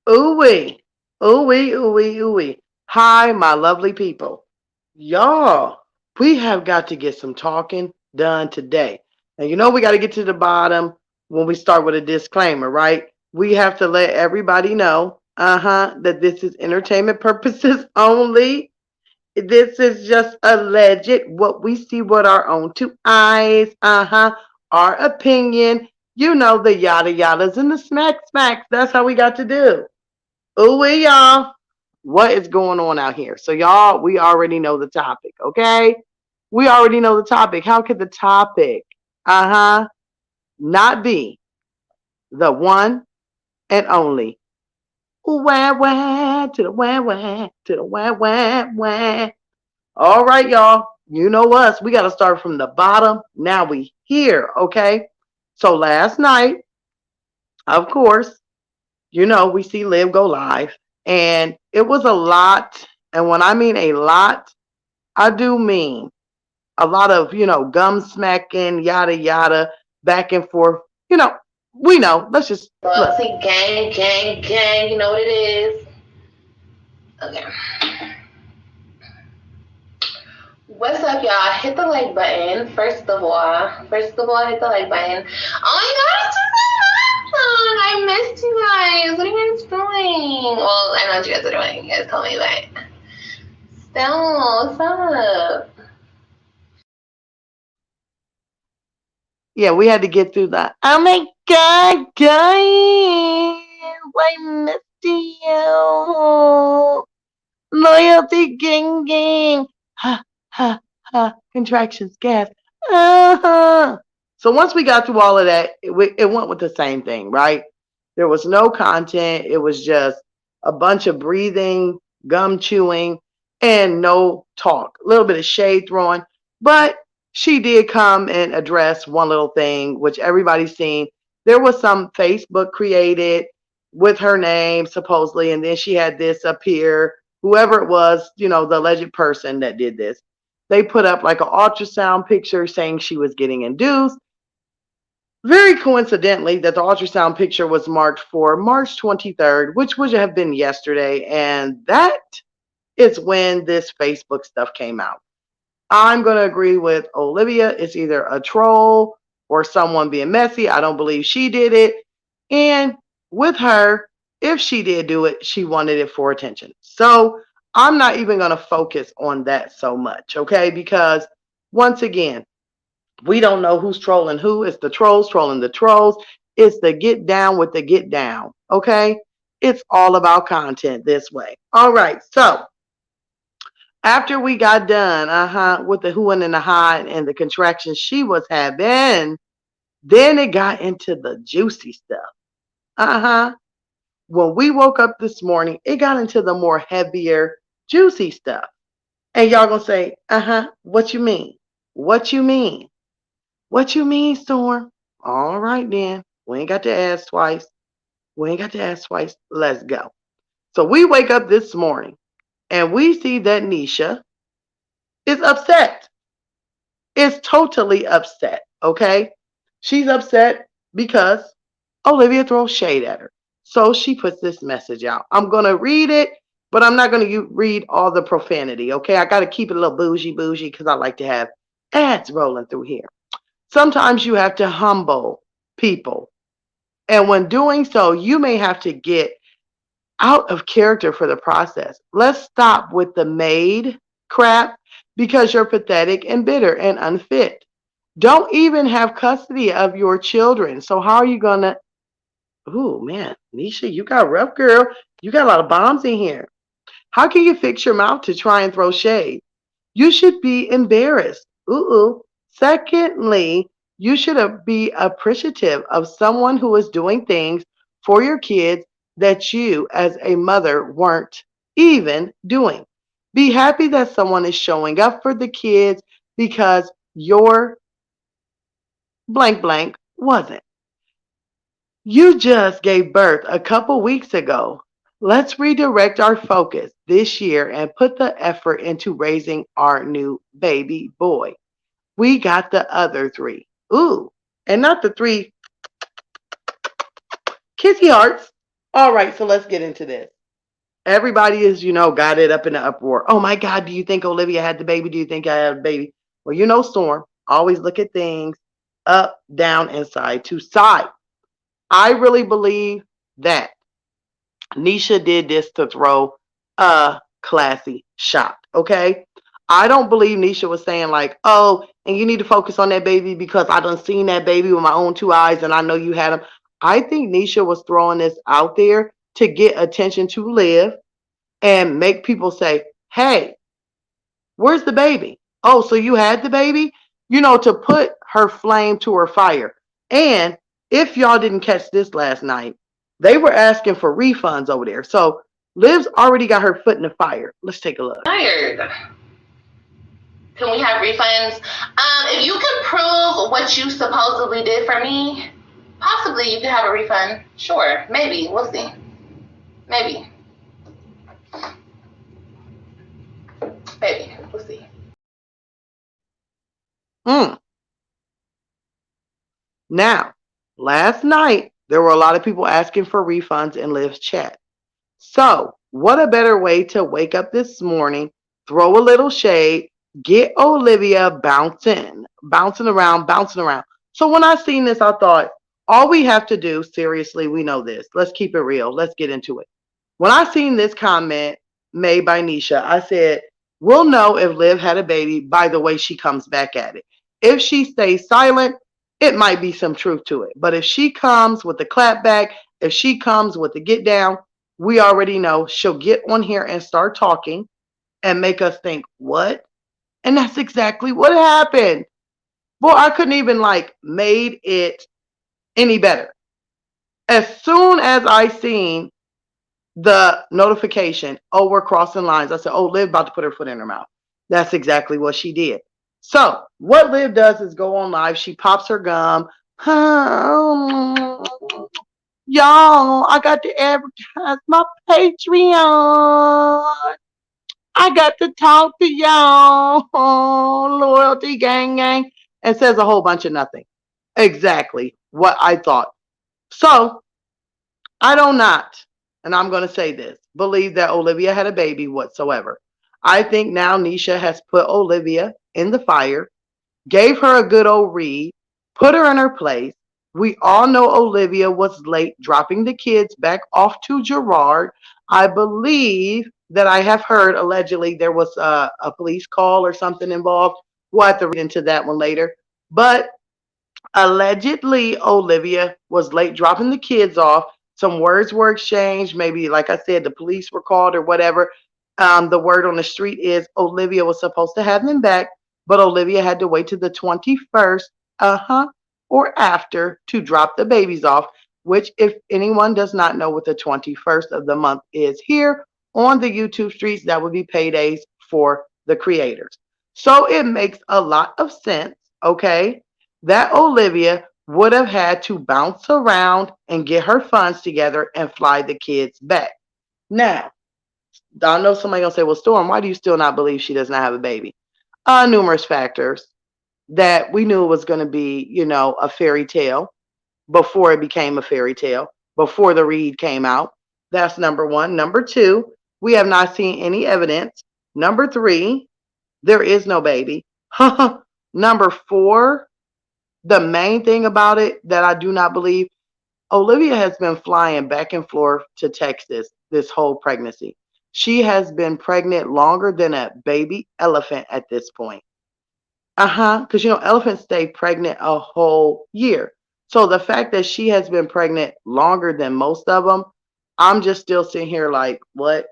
Ooh-wee. Ooh-wee, ooh-wee, ooh-wee. Hi, my lovely people. Y'all, we have got to get some talking done today. And you know we got to get to the bottom when we start with a disclaimer, right? We have to let everybody know, that this is entertainment purposes only. This is just alleged, what we see with our own two eyes, our opinion. You know the yada yadas and the smacks. That's how we got to do. Ooh, y'all. What is going on out here? So, y'all, we already know the topic, okay? We already know the topic. How could the topic, not be the one and only wah wah to the wah wah to the wah wah wah? All right, y'all. You know us. We got to start from the bottom. Now we here, okay? So last night, of course, we see Liv go live, and it was a lot. And when I mean a lot, I do mean a lot of, gum smacking, yada yada, back and forth. You know, we know. Let's just look. Loyalty, gang, you know what it is. Okay. What's up, y'all? Hit the like button. Hit the like button. Oh my god, it's just so long. I missed you guys. What are you guys doing? Well, I know what you guys are doing. You guys told me that. Still, what's up? Yeah, we had to get through that. Oh my God, guys, I missed you. Loyalty, gang. Ha, ha. Contractions, gas. Uh-huh. So once we got through all of that, it went with the same thing, right? There was no content. It was just a bunch of breathing, gum chewing, and no talk. A little bit of shade throwing. But she did come and address one little thing, which everybody's seen. There was some Facebook created with her name, supposedly, and then she had this up here. Whoever it was, the alleged person that did this, they put up like an ultrasound picture saying she was getting induced. Very coincidentally, that the ultrasound picture was marked for March 23rd, which would have been yesterday. And that is when this Facebook stuff came out. I'm going to agree with Olivia. It's either a troll or someone being messy. I don't believe she did it. And with her, if she did do it, she wanted it for attention. So I'm not even going to focus on that so much, okay? Because once again, we don't know who's trolling who. It's the trolls trolling the trolls. It's the get down with the get down, okay? It's all about content this way. All right, so after we got done, with the who and the high and the contractions she was having, then it got into the juicy stuff. Uh-huh. When we woke up this morning, it got into the more heavier, juicy stuff. And y'all gonna say, what you mean? What you mean? What you mean, Storm? All right then. We ain't got to ask twice. We ain't got to ask twice. Let's go. So we wake up this morning and we see that Nisha is upset. Is totally upset. Okay. She's upset because Olivia throws shade at her. So she puts this message out. I'm going to read it, but I'm not going to read all the profanity. Okay. I got to keep it a little bougie because I like to have ads rolling through here. Sometimes you have to humble people. And when doing so, you may have to get out of character for the process. Let's stop with the maid crap because you're pathetic and bitter and unfit. Don't even have custody of your children. So how are you gonna? Ooh man, Nisha, you got rough, girl. You got a lot of bombs in here. How can you fix your mouth to try and throw shade? You should be embarrassed. Ooh. Secondly, you should be appreciative of someone who is doing things for your kids that you, as a mother, weren't even doing. Be happy that someone is showing up for the kids because your blank blank wasn't. You just gave birth a couple weeks ago. Let's redirect our focus this year and put the effort into raising our new baby boy. We got the other three. Ooh, and not the three kissy hearts. All right, so let's get into this. Everybody is, got it up in the uproar. Oh my God, do you think Olivia had the baby? Do you think I had a baby? Well, Storm, always look at things up, down, and side to side. I really believe that Nisha did this to throw a classy shot. Okay. I don't believe Nisha was saying like, oh, and you need to focus on that baby because I done seen that baby with my own two eyes and I know you had him. I think Nisha was throwing this out there to get attention to Liv and make people say, hey, where's the baby? Oh, so you had the baby? To put her flame to her fire. And if y'all didn't catch this last night, they were asking for refunds over there. So Liv's already got her foot in the fire. Let's take a look. Tired. Can we have refunds? If you can prove what you supposedly did for me, possibly you can have a refund. Sure, maybe. We'll see. Maybe. Maybe. We'll see. Now, last night, there were a lot of people asking for refunds in Liv's chat. So, what a better way to wake up this morning, throw a little shade, get Olivia bouncing around, bouncing around. So, when I seen this, I thought, all we have to do, seriously, we know this. Let's keep it real. Let's get into it. When I seen this comment made by Nisha, I said, we'll know if Liv had a baby by the way she comes back at it. If she stays silent, it might be some truth to it. But if she comes with the clap back, if she comes with the get down, we already know she'll get on here and start talking and make us think, what? And that's exactly what happened. Boy, I couldn't even made it any better. As soon as I seen the notification, oh, we're crossing lines, I said, oh, Liv about to put her foot in her mouth. That's exactly what she did. So what Liv does is go on live. She pops her gum. Y'all, I got to advertise my Patreon. I got to talk to y'all. Loyalty gang gang. And says a whole bunch of nothing. Exactly what I thought. So I do not, and I'm going to say this, believe that Olivia had a baby whatsoever. I think now Nisha has put Olivia in the fire, gave her a good old read, put her in her place. We all know Olivia was late dropping the kids back off to Gerard. I believe that I have heard allegedly there was a police call or something involved. We'll have to read into that one later. But allegedly, Olivia was late dropping the kids off. Some words were exchanged. Maybe, like I said, the police were called or whatever. The word on the street is Olivia was supposed to have them back, but Olivia had to wait to the 21st, or after to drop the babies off, which, if anyone does not know what the 21st of the month is here on the YouTube streets, that would be paydays for the creators. So it makes a lot of sense, okay, that Olivia would have had to bounce around and get her funds together and fly the kids back. Now, I know somebody gonna say, well, Storm, why do you still not believe she does not have a baby? Numerous factors that we knew it was going to be, a fairy tale before it became a fairy tale, before the read came out. That's number one. Number two, we have not seen any evidence. Number three, there is no baby. Number four, the main thing about it that I do not believe, Olivia has been flying back and forth to Texas this whole pregnancy. She has been pregnant longer than a baby elephant at this point. Because elephants stay pregnant a whole year. So the fact that she has been pregnant longer than most of them, I'm just still sitting here like, what?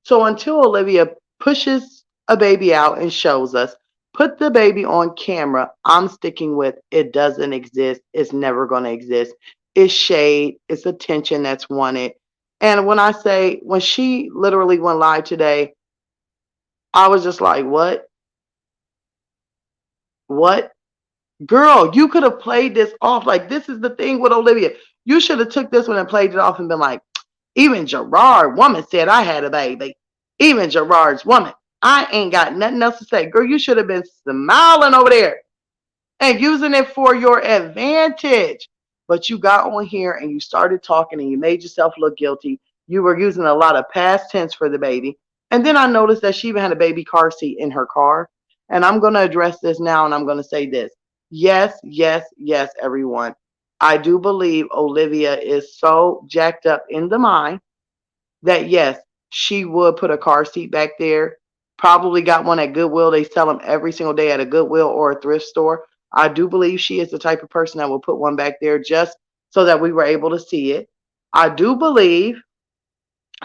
So until Olivia pushes a baby out and shows us, put the baby on camera, I'm sticking with it doesn't exist. It's never going to exist. It's shade. It's attention that's wanted. And when she literally went live today, I was just like, what? What? Girl, you could have played this off. Like, this is the thing with Olivia. You should have took this one and played it off and been like, even Gerard woman said I had a baby. Even Gerard's woman. I ain't got nothing else to say. Girl, you should have been smiling over there and using it for your advantage. but you got on here and you started talking and you made yourself look guilty. You were using a lot of past tense for the baby. And then I noticed that she even had a baby car seat in her car. And I'm going to address this now and I'm going to say this. Yes, yes, yes, everyone. I do believe Olivia is so jacked up in the mind that yes, she would put a car seat back there. Probably got one at Goodwill. They sell them every single day at a Goodwill or a thrift store. I do believe she is the type of person that will put one back there just so that we were able to see it. I do believe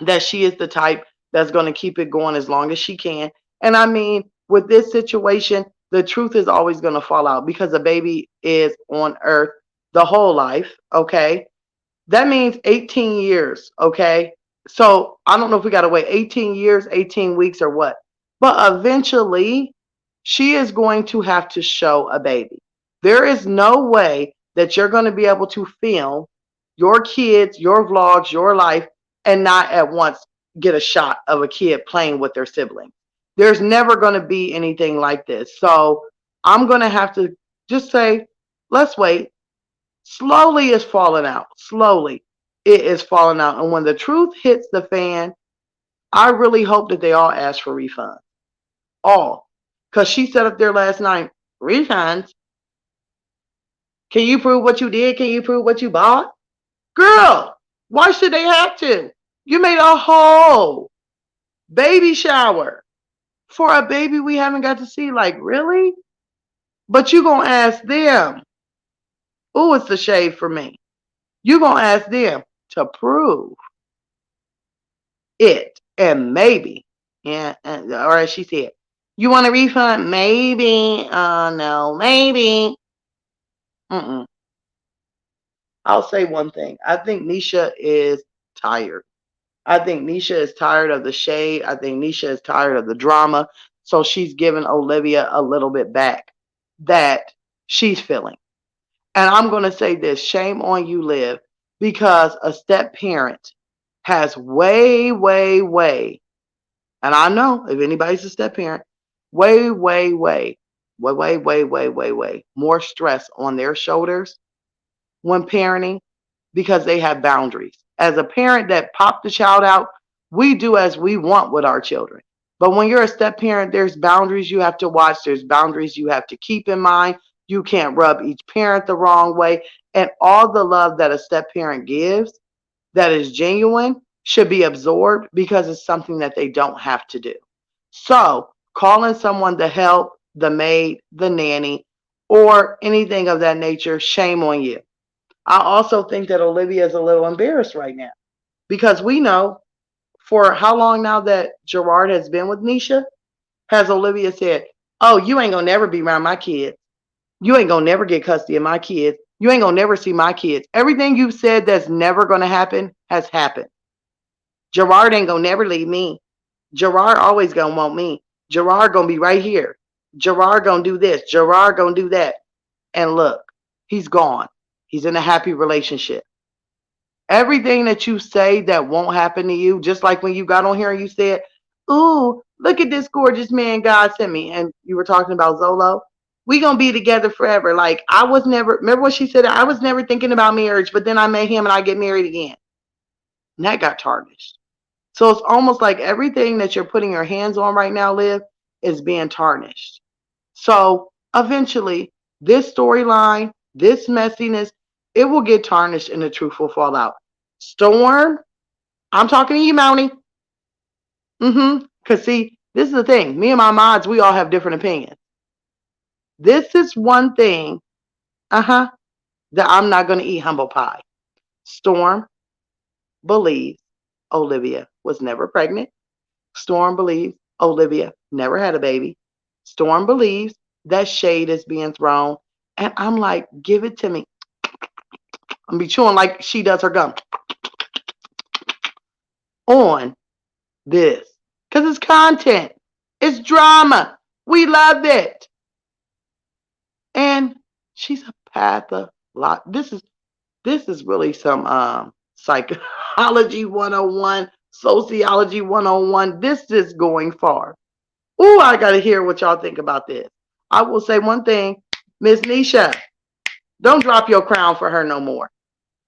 that she is the type that's going to keep it going as long as she can. And I mean, with this situation, the truth is always going to fall out because a baby is on earth the whole life. Okay. That means 18 years, okay? So I don't know if we got to wait 18 years, 18 weeks, or what. But eventually, she is going to have to show a baby. There is no way that you're going to be able to film your kids, your vlogs, your life, and not at once get a shot of a kid playing with their sibling. There's never going to be anything like this. So I'm going to have to just say, let's wait. Slowly it's falling out. Slowly it is falling out. And when the truth hits the fan, I really hope that they all ask for refunds. All. Because she said up there last night, refunds? Can you prove what you did? Can you prove what you bought? Girl, why should they have to? You made a whole baby shower for a baby we haven't got to see. Like, really? But you going to ask them. Ooh, it's a shade for me. You going to ask them to prove it. And maybe, yeah, or as she said, you want a refund? Maybe. No, maybe. Mm-mm. I'll say one thing. I think Nisha is tired. I think Nisha is tired of the shade. I think Nisha is tired of the drama. So she's giving Olivia a little bit back that she's feeling. And I'm going to say this, shame on you, Liv, because a step parent has way, way, way, and I know if anybody's a step parent, way, way, way, way, way, way, way, way, way more stress on their shoulders when parenting because they have boundaries. As a parent that popped the child out, we do as we want with our children. But when you're a step parent, there's boundaries you have to watch, there's boundaries you have to keep in mind. You can't rub each parent the wrong way. And all the love that a step parent gives that is genuine should be absorbed because it's something that they don't have to do. So, calling someone to help, the maid, the nanny, or anything of that nature, shame on you. I also think that Olivia is a little embarrassed right now because we know for how long now that Gerard has been with Nisha, has Olivia said, oh, you ain't gonna never be around my kids. You ain't gonna never get custody of my kids. You ain't gonna never see my kids. Everything you've said that's never gonna happen has happened. Gerard ain't gonna never leave me. Gerard always gonna want me. Gerard gonna be right here. Gerard gonna do this. Gerard gonna do that. And look, he's gone. He's in a happy relationship. Everything that you say that won't happen to you, just like when you got on here and you said, ooh, look at this gorgeous man God sent me. And you were talking about Zolo. We gonna be together forever. Like I was never, remember what she said? I was never thinking about marriage, but then I met him and I get married again. And that got tarnished. So it's almost like everything that you're putting your hands on right now, Liv, is being tarnished. So eventually, this storyline, this messiness, it will get tarnished and the truth will fall out. Storm, I'm talking to you, Mountie. Because see, this is the thing. Me and my mods, we all have different opinions. This is one thing, that I'm not going to eat humble pie. Storm believes Olivia was never pregnant. Storm believes Olivia never had a baby. Storm believes that shade is being thrown. And I'm like, give it to me. I'm be chewing like she does her gum on this. Because it's content. It's drama. We love it. And she's a pathologist. This is really some psychology 101, sociology 101. This is going far. Ooh, I gotta hear what y'all think about this. I will say one thing, Miss Nisha, don't drop your crown for her no more.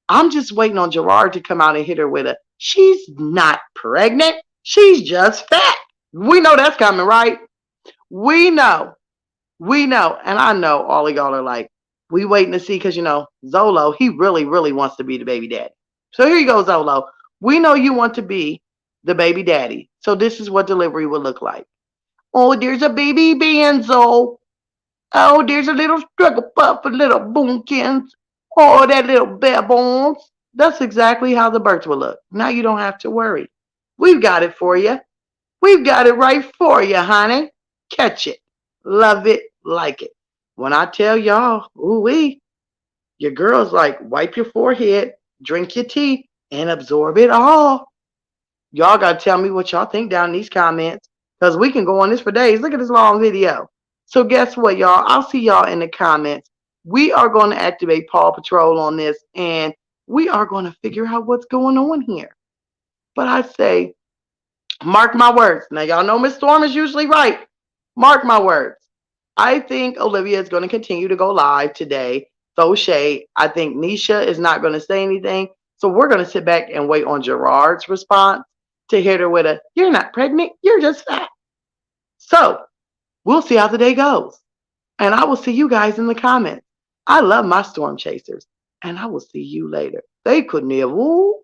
I'm just waiting on Gerard to come out and hit her with a, she's not pregnant. She's just fat. We know that's coming, right? We know. We know. And I know all of y'all are like, we waiting to see because, Zolo, he really, really wants to be the baby daddy. So here you go, Zolo. We know you want to be the baby daddy. So this is what delivery would look like. Oh, there's a baby Benzo. Oh, there's a little struggle pup, a little boomkins. Oh, that little bare bones. That's exactly how the birth will look. Now you don't have to worry. We've got it for you. We've got it right for you, honey. Catch it. Love it. Like it. When I tell y'all, ooh wee, your girl's like, wipe your forehead, drink your tea, and absorb it all. Y'all got to tell me what y'all think down in these comments because we can go on this for days. Look at this long video. So guess what, y'all? I'll see y'all in the comments. We are going to activate Paw Patrol on this and we are going to figure out what's going on here. But I say, mark my words. Now, y'all know Miss Storm is usually right. Mark my words. I think Olivia is going to continue to go live today. So Shay, I think Nisha is not going to say anything. So we're going to sit back and wait on Gerard's response to hit her with a, you're not pregnant, you're just fat. So we'll see how the day goes. And I will see you guys in the comments. I love my storm chasers. And I will see you later. They couldn't have, ooh,